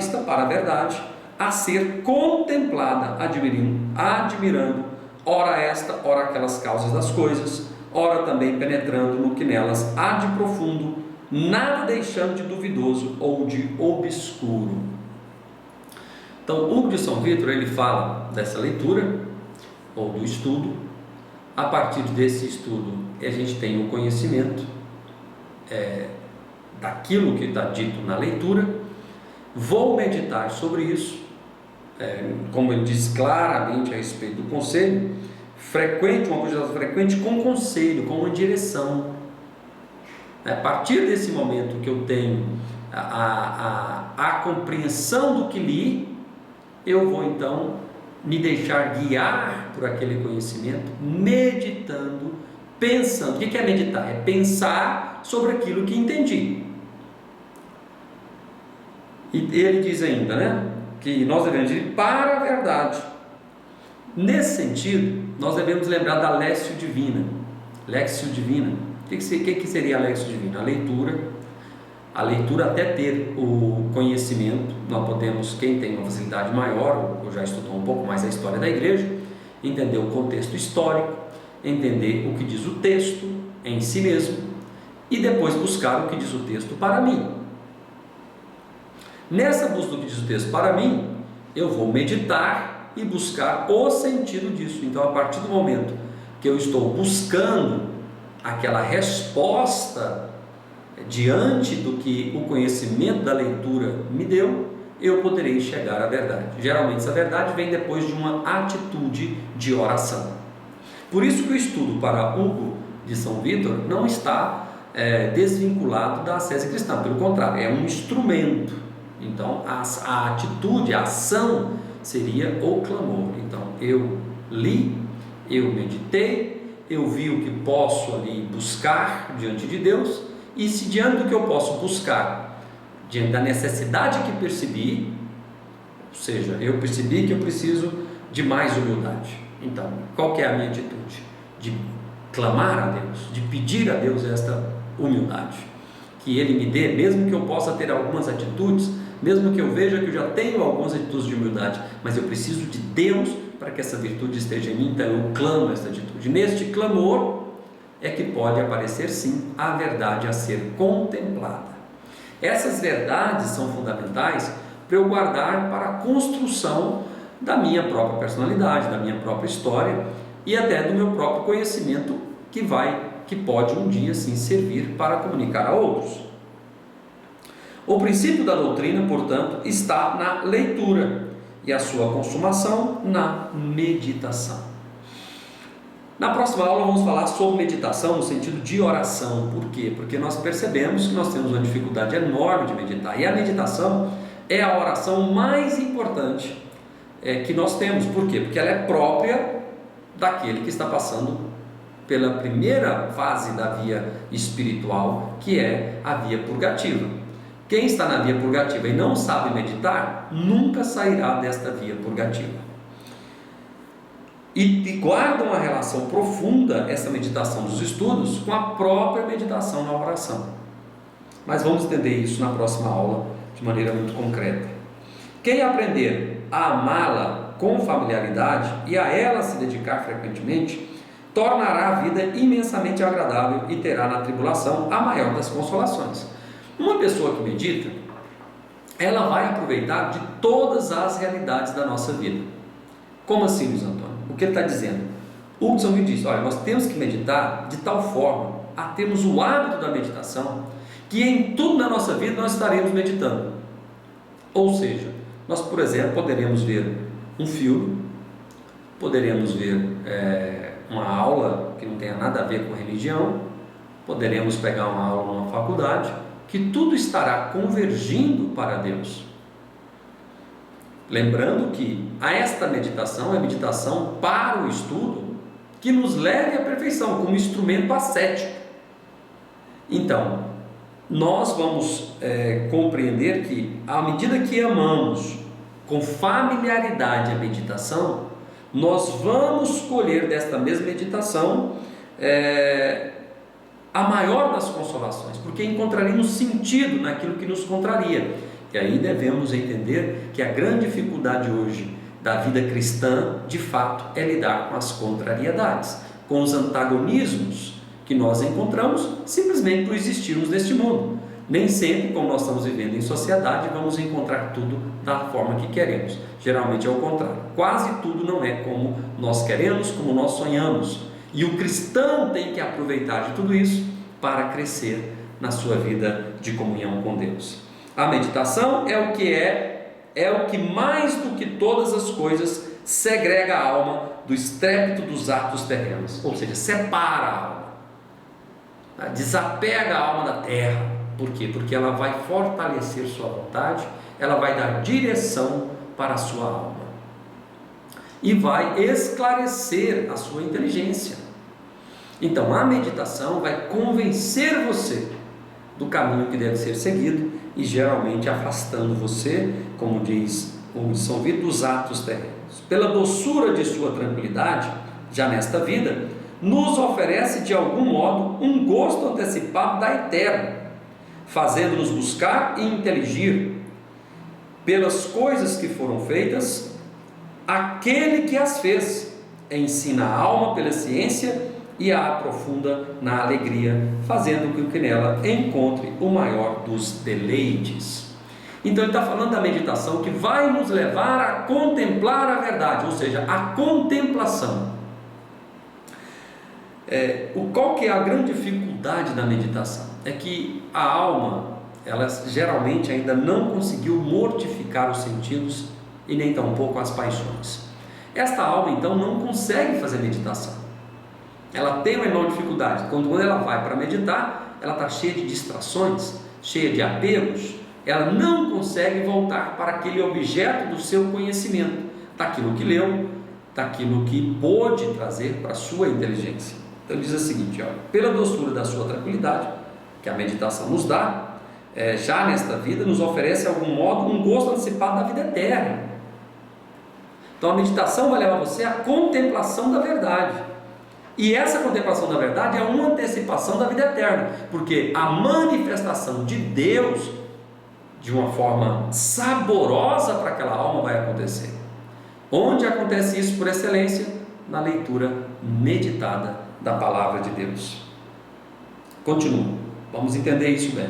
vista para a verdade, a ser contemplada, admirando, ora esta, ora aquelas causas das coisas, ora também penetrando no que nelas há de profundo, nada deixando de duvidoso ou de obscuro. Então, Hugo de São Vítor, ele fala dessa leitura, ou do estudo. A partir desse estudo, a gente tem o conhecimento daquilo que está dito na leitura. Vou meditar sobre isso, como ele diz claramente a respeito do conselho, uma meditação frequente com conselho, com uma direção. A partir desse momento que eu tenho a compreensão do que li, eu vou então me deixar guiar por aquele conhecimento, meditando, pensando. O que é meditar? É pensar sobre aquilo que entendi. E ele diz ainda, que nós devemos ir para a verdade. Nesse sentido, nós devemos lembrar da Léxio Divina. Léxio Divina. O que seria a Léxio Divina? A leitura até ter o conhecimento. Nós podemos, quem tem uma facilidade maior, ou já estudou um pouco mais a história da igreja, entender o contexto histórico, entender o que diz o texto em si mesmo, e depois buscar o que diz o texto para mim. Nessa busca do que diz o texto para mim, eu vou meditar e buscar o sentido disso. Então, a partir do momento que eu estou buscando aquela resposta diante do que o conhecimento da leitura me deu, eu poderei chegar à verdade. Geralmente essa verdade vem depois de uma atitude de oração. Por isso que o estudo para Hugo de São Vítor não está desvinculado da ascese cristã, pelo contrário, é um instrumento. Então a atitude, a ação seria o clamor. Então eu li, eu meditei, eu vi o que posso ali buscar diante de Deus, e se diante do que eu posso buscar, diante da necessidade que percebi, ou seja, eu percebi que eu preciso de mais humildade. Então, qual que é a minha atitude? De clamar a Deus, de pedir a Deus esta humildade, que Ele me dê, mesmo que eu possa ter algumas atitudes, mesmo que eu veja que eu já tenho algumas atitudes de humildade, mas eu preciso de Deus para que essa virtude esteja em mim. Então eu clamo esta atitude. Neste clamor é que pode aparecer sim a verdade a ser contemplada. Essas verdades são fundamentais para eu guardar para a construção da minha própria personalidade, da minha própria história e até do meu próprio conhecimento, que pode um dia sim servir para comunicar a outros. O princípio da doutrina, portanto, está na leitura e a sua consumação na meditação. Na próxima aula vamos falar sobre meditação no sentido de oração. Por quê? Porque nós percebemos que nós temos uma dificuldade enorme de meditar, e a meditação é a oração mais importante que nós temos. Por quê? Porque ela é própria daquele que está passando pela primeira fase da via espiritual, que é a via purgativa. Quem está na via purgativa e não sabe meditar, nunca sairá desta via purgativa. E guarda uma relação profunda essa meditação dos estudos com a própria meditação na oração. Mas vamos entender isso na próxima aula de maneira muito concreta. Quem aprender a amá-la com familiaridade e a ela se dedicar frequentemente, tornará a vida imensamente agradável e terá na tribulação a maior das consolações. Uma pessoa que medita, ela vai aproveitar de todas as realidades da nossa vida. Como assim, Luiz Antônio? O que ele está dizendo? Hugo de São Vítor diz: olha, nós temos que meditar de tal forma a termos o hábito da meditação, que em tudo na nossa vida nós estaremos meditando. Ou seja, nós, por exemplo, poderemos ver um filme, poderemos ver uma aula que não tenha nada a ver com religião, poderemos pegar uma aula numa faculdade, que tudo estará convergindo para Deus. Lembrando que esta meditação é meditação para o estudo que nos leve à perfeição, como instrumento ascético. Então, nós vamos compreender que, à medida que amamos com familiaridade a meditação, nós vamos colher desta mesma meditação a maior das consolações, porque encontraremos sentido naquilo que nos contraria. E aí devemos entender que a grande dificuldade hoje da vida cristã, de fato, é lidar com as contrariedades, com os antagonismos que nós encontramos simplesmente por existirmos neste mundo. Nem sempre, como nós estamos vivendo em sociedade, vamos encontrar tudo da forma que queremos. Geralmente é o contrário. Quase tudo não é como nós queremos, como nós sonhamos. E o cristão tem que aproveitar de tudo isso para crescer na sua vida de comunhão com Deus. A meditação é o que mais do que todas as coisas segrega a alma do estrépito dos atos terrenos, ou seja, separa a alma, desapega a alma da terra. Por quê? Porque ela vai fortalecer sua vontade, ela vai dar direção para a sua alma e vai esclarecer a sua inteligência. Então a meditação vai convencer você do caminho que deve ser seguido e geralmente afastando você, como diz o São Vito, dos atos terrenos. Pela doçura de sua tranquilidade, já nesta vida, nos oferece de algum modo um gosto antecipado da eterna, fazendo-nos buscar e inteligir pelas coisas que foram feitas aquele que as fez, ensina a alma pela ciência e a aprofunda na alegria, fazendo com que nela encontre o maior dos deleites. Então ele está falando da meditação que vai nos levar a contemplar a verdade, ou seja, a contemplação. Qual que é a grande dificuldade da meditação? É que a alma, ela geralmente ainda não conseguiu mortificar os sentidos e nem tampouco as paixões. Esta alma então não consegue fazer meditação. Ela tem uma enorme dificuldade. Quando ela vai para meditar, ela está cheia de distrações, cheia de apegos. Ela não consegue voltar para aquele objeto do seu conhecimento, daquilo que leu, daquilo que pôde trazer para a sua inteligência. Então diz o seguinte, pela doçura da sua tranquilidade, que a meditação nos dá, já nesta vida nos oferece de algum modo um gosto antecipado da vida eterna. Então a meditação vai levar você à contemplação da verdade, e essa contemplação da verdade é uma antecipação da vida eterna, porque a manifestação de Deus de uma forma saborosa para aquela alma vai acontecer. Onde acontece isso por excelência? Na leitura meditada da palavra de Deus. Continua, vamos entender isso bem.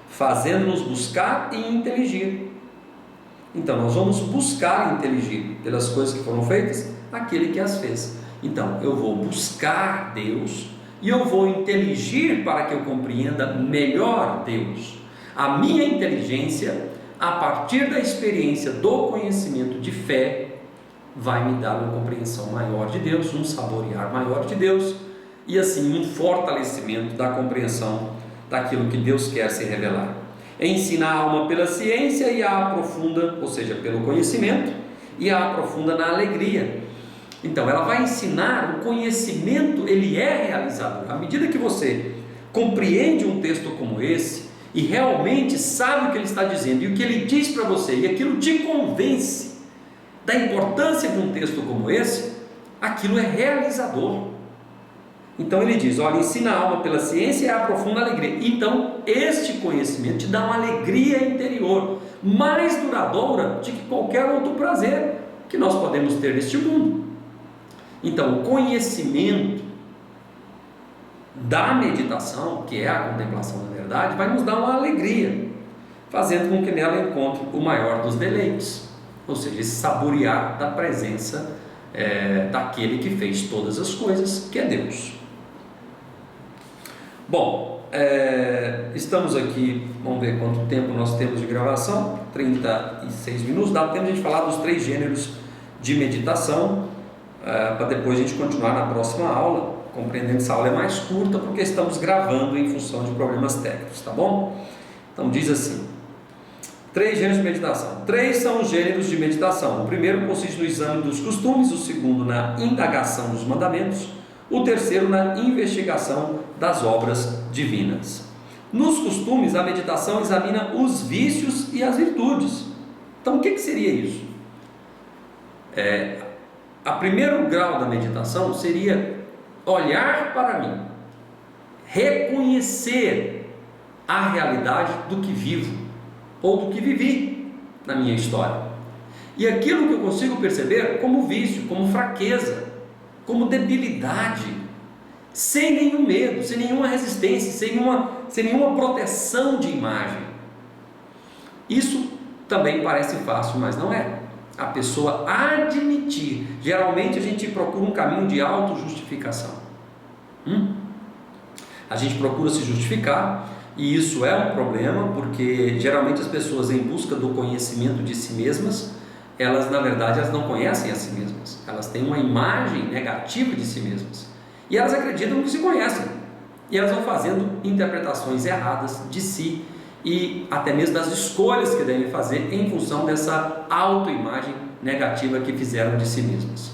Fazendo-nos buscar e inteligir. Então nós vamos buscar e inteligir pelas coisas que foram feitas aquele que as fez. Então eu vou buscar Deus e eu vou inteligir para que eu compreenda melhor Deus. A minha inteligência, a partir da experiência do conhecimento de fé, vai me dar uma compreensão maior de Deus, um saborear maior de Deus e assim um fortalecimento da compreensão daquilo que Deus quer se revelar. Ensina a alma pela ciência e a aprofunda, ou seja, pelo conhecimento, e a aprofunda na alegria. Então ela vai ensinar, o conhecimento ele é realizador. À medida que você compreende um texto como esse e realmente sabe o que ele está dizendo e o que ele diz para você, e aquilo te convence da importância de um texto como esse, aquilo é realizador. Então ele diz, olha, ensina a alma pela ciência e aprofunda a alegria. Então este conhecimento te dá uma alegria interior, mais duradoura do que qualquer outro prazer que nós podemos ter neste mundo. Então o conhecimento da meditação, que é a contemplação da verdade, vai nos dar uma alegria, fazendo com que nela encontre o maior dos deleites, ou seja, esse saborear da presença daquele que fez todas as coisas, que é Deus. Bom, estamos aqui, vamos ver quanto tempo nós temos de gravação, 36 minutos, dá tempo de a gente falar dos 3 gêneros de meditação, para depois a gente continuar na próxima aula, compreendendo que essa aula é mais curta, porque estamos gravando em função de problemas técnicos, tá bom? Então diz assim, 3 gêneros de meditação. 3 são os gêneros de meditação. O primeiro consiste no exame dos costumes, o segundo na indagação dos mandamentos, o terceiro na investigação das obras divinas. Nos costumes, a meditação examina os vícios e as virtudes. Então o que seria isso? A primeiro grau da meditação seria olhar para mim, reconhecer a realidade do que vivo ou do que vivi. na minha história. E aquilo que eu consigo perceber como vício, como fraqueza, como debilidade, sem nenhum medo, sem nenhuma resistência, sem nenhuma proteção de imagem. Isso também parece fácil, mas não é. A pessoa admitir. Geralmente a gente procura um caminho de autojustificação. A gente procura se justificar, e isso é um problema, porque geralmente as pessoas, em busca do conhecimento de si mesmas, elas na verdade elas não conhecem a si mesmas, elas têm uma imagem negativa de si mesmas, e elas acreditam que se conhecem, e elas vão fazendo interpretações erradas de si, e até mesmo das escolhas que devem fazer em função dessa autoimagem negativa que fizeram de si mesmas.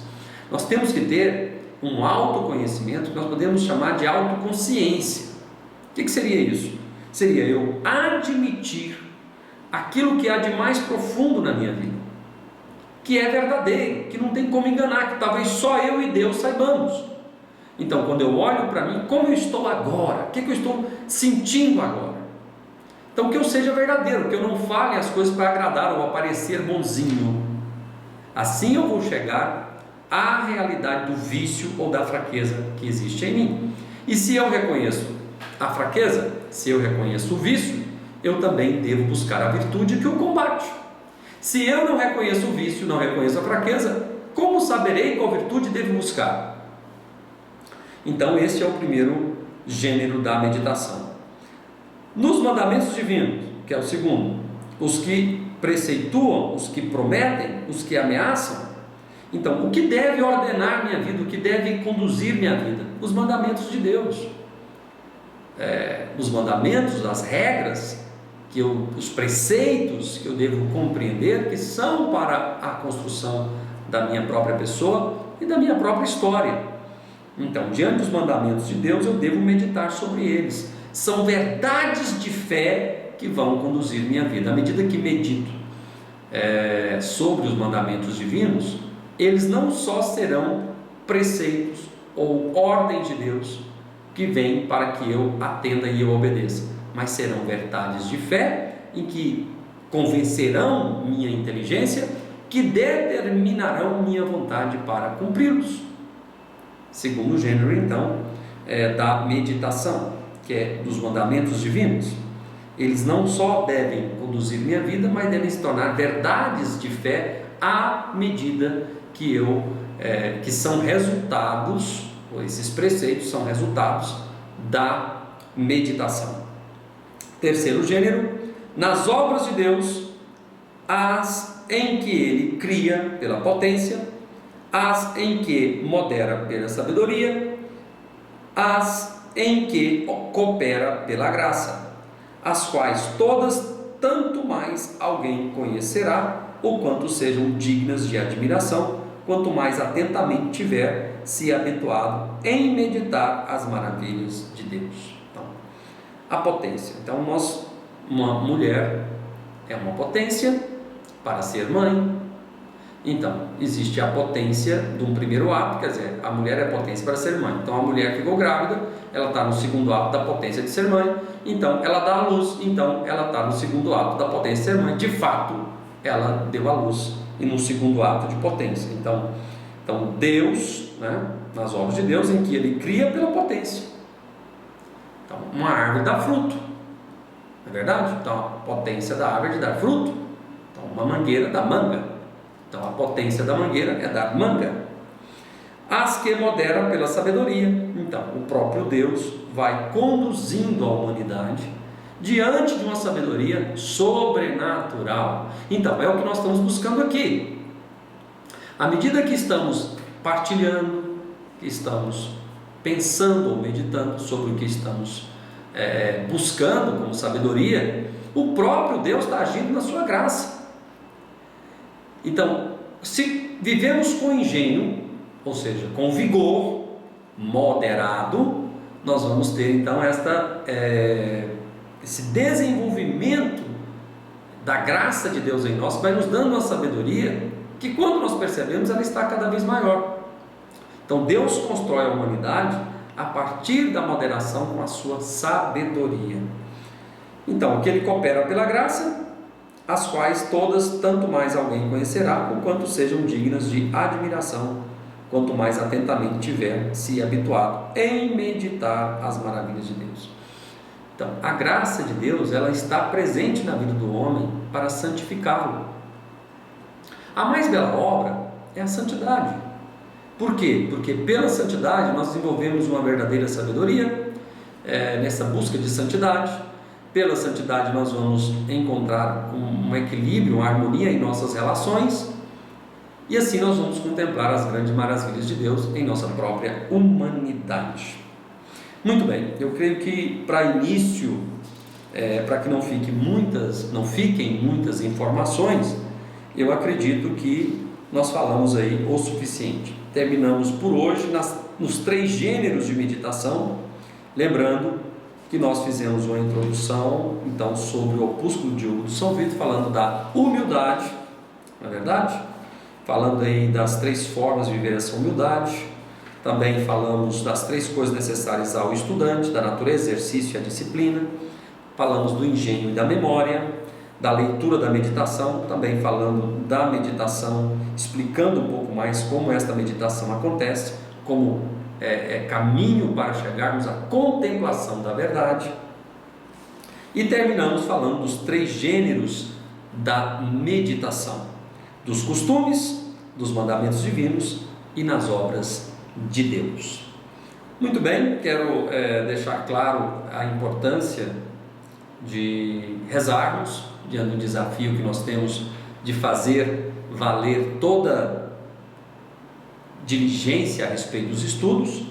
Nós temos que ter um autoconhecimento que nós podemos chamar de autoconsciência. O que seria isso? Seria eu admitir aquilo que há de mais profundo na minha vida, que é verdadeiro, que não tem como enganar, que talvez só eu e Deus saibamos. Então, quando eu olho para mim, como eu estou agora? O que eu estou sentindo agora? Então, que eu seja verdadeiro, que eu não fale as coisas para agradar ou aparecer bonzinho. Assim eu vou chegar à realidade do vício ou da fraqueza que existe em mim. E se eu reconheço a fraqueza, se eu reconheço o vício, eu também devo buscar a virtude que o combate. Se eu não reconheço o vício, não reconheço a fraqueza, como saberei qual virtude devo buscar? Então esse é o primeiro gênero da meditação. Nos mandamentos divinos, que é o segundo, os que preceituam, os que prometem, os que ameaçam. Então, o que deve ordenar minha vida, o que deve conduzir minha vida? Os mandamentos de Deus. Os mandamentos, as regras, os preceitos que eu devo compreender, que são para a construção da minha própria pessoa e da minha própria história. Então, diante dos mandamentos de Deus, eu devo meditar sobre eles. São verdades de fé que vão conduzir minha vida. À medida que medito sobre os mandamentos divinos, eles não só serão preceitos ou ordens de Deus que vêm para que eu atenda e eu obedeça, mas serão verdades de fé em que convencerão minha inteligência, que determinarão minha vontade para cumpri-los. Segundo gênero, então, da meditação, que é dos mandamentos divinos. Eles não só devem conduzir minha vida, mas devem se tornar verdades de fé à medida que que são resultados, ou esses preceitos são resultados da meditação. Terceiro gênero, nas obras de Deus, as em que Ele cria pela potência, as em que modera pela sabedoria, as em que coopera pela graça, as quais todas tanto mais alguém conhecerá, ou quanto sejam dignas de admiração, quanto mais atentamente tiver se habituado em meditar as maravilhas de Deus. Então, a potência. Então, uma mulher é uma potência para ser mãe. Então, existe a potência de um primeiro ato, quer dizer, a mulher é potência para ser mãe. Então, a mulher ficou grávida, ela está no segundo ato da potência de ser mãe, então ela dá à luz, então ela está no segundo ato da potência de ser mãe. De fato, ela deu à luz e no segundo ato de potência. Então Deus, nas obras de Deus, em que Ele cria pela potência. Então, uma árvore dá fruto, não é verdade? Então, a potência da árvore é de dar fruto. Então, uma mangueira dá manga. Então, a potência da mangueira é dar manga. As que modera pela sabedoria. Então, o próprio Deus vai conduzindo a humanidade diante de uma sabedoria sobrenatural. Então, é o que nós estamos buscando aqui. À medida que estamos partilhando, que estamos pensando ou meditando sobre o que estamos buscando como sabedoria, o próprio Deus está agindo na sua graça. Então, se vivemos com engenho, ou seja, com vigor moderado, nós vamos ter então esse desenvolvimento da graça de Deus em nós, que vai nos dando uma sabedoria que, quando nós percebemos, ela está cada vez maior. Então Deus constrói a humanidade a partir da moderação com a sua sabedoria. Então, que Ele coopera pela graça, as quais todas tanto mais alguém conhecerá, o quanto sejam dignas de admiração, quanto mais atentamente tiver se habituado em meditar as maravilhas de Deus. Então, a graça de Deus, ela está presente na vida do homem para santificá-lo. A mais bela obra é a santidade. Por quê? Porque pela santidade nós desenvolvemos uma verdadeira sabedoria, nessa busca de santidade. Pela santidade nós vamos encontrar um equilíbrio, uma harmonia em nossas relações, e assim nós vamos contemplar as grandes maravilhas de Deus em nossa própria humanidade. Muito bem, eu creio que para início, para que não fiquem muitas informações, eu acredito que nós falamos aí o suficiente. Terminamos por hoje nos 3 gêneros de meditação, lembrando que nós fizemos uma introdução então sobre o opúsculo de Hugo de São Vito, falando da humildade, não é verdade? Falando aí das 3 formas de viver essa humildade. Também falamos das 3 coisas necessárias ao estudante, da natureza, exercício e a disciplina. Falamos do engenho e da memória, da leitura da meditação, também falando da meditação, explicando um pouco mais como esta meditação acontece, como é caminho para chegarmos à contemplação da verdade. E terminamos falando dos 3 gêneros da meditação, dos costumes, dos mandamentos divinos e nas obras de Deus. Muito bem, quero deixar claro a importância de rezarmos diante do desafio que nós temos de fazer valer toda diligência a respeito dos estudos.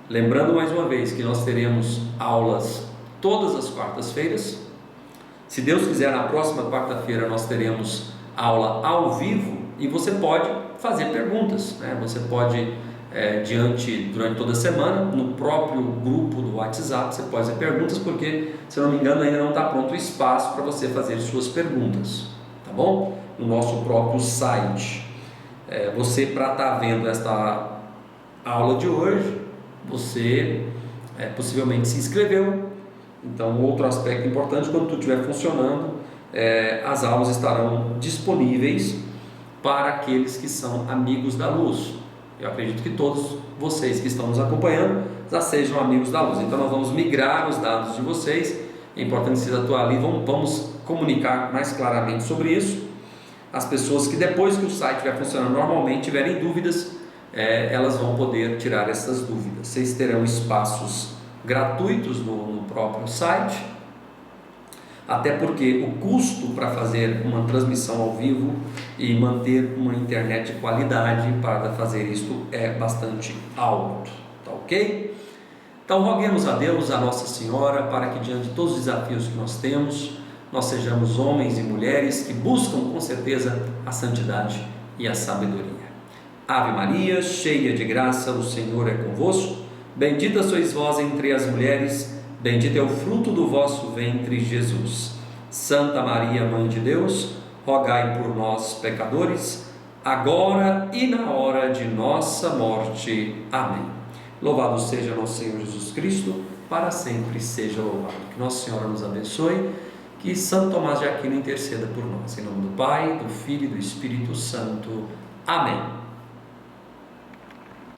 Lembrando mais uma vez que nós teremos aulas todas as quartas-feiras. Se Deus quiser, na próxima quarta-feira nós teremos aula ao vivo e você pode fazer perguntas, né? Você pode, durante toda a semana, no próprio grupo do WhatsApp, você pode fazer perguntas, porque, se eu não me engano, ainda não está pronto o espaço para você fazer suas perguntas, tá bom? No nosso próprio site. Você, para estar vendo esta aula de hoje, você possivelmente se inscreveu. Então, outro aspecto importante, quando tudo estiver funcionando, as aulas estarão disponíveis para aqueles que são amigos da luz. Eu acredito que todos vocês que estão nos acompanhando já sejam amigos da luz. Então nós vamos migrar os dados de vocês. É importante que vocês atualizem. Vamos comunicar mais claramente sobre isso. As pessoas que, depois que o site estiver funcionando normalmente, tiverem dúvidas, elas vão poder tirar essas dúvidas. Vocês terão espaços gratuitos no próprio site, até porque o custo para fazer uma transmissão ao vivo e manter uma internet de qualidade para fazer isto é bastante alto, tá ok? Então roguemos a Deus, a Nossa Senhora, para que diante de todos os desafios que nós temos, nós sejamos homens e mulheres que buscam com certeza a santidade e a sabedoria. Ave Maria, cheia de graça, o Senhor é convosco, bendita sois vós entre as mulheres, bendito é o fruto do vosso ventre, Jesus. Santa Maria, Mãe de Deus, rogai por nós, pecadores, agora e na hora de nossa morte. Amém. Louvado seja nosso Senhor Jesus Cristo, para sempre seja louvado. Que Nossa Senhora nos abençoe, que Santo Tomás de Aquino interceda por nós. Em nome do Pai, do Filho e do Espírito Santo. Amém.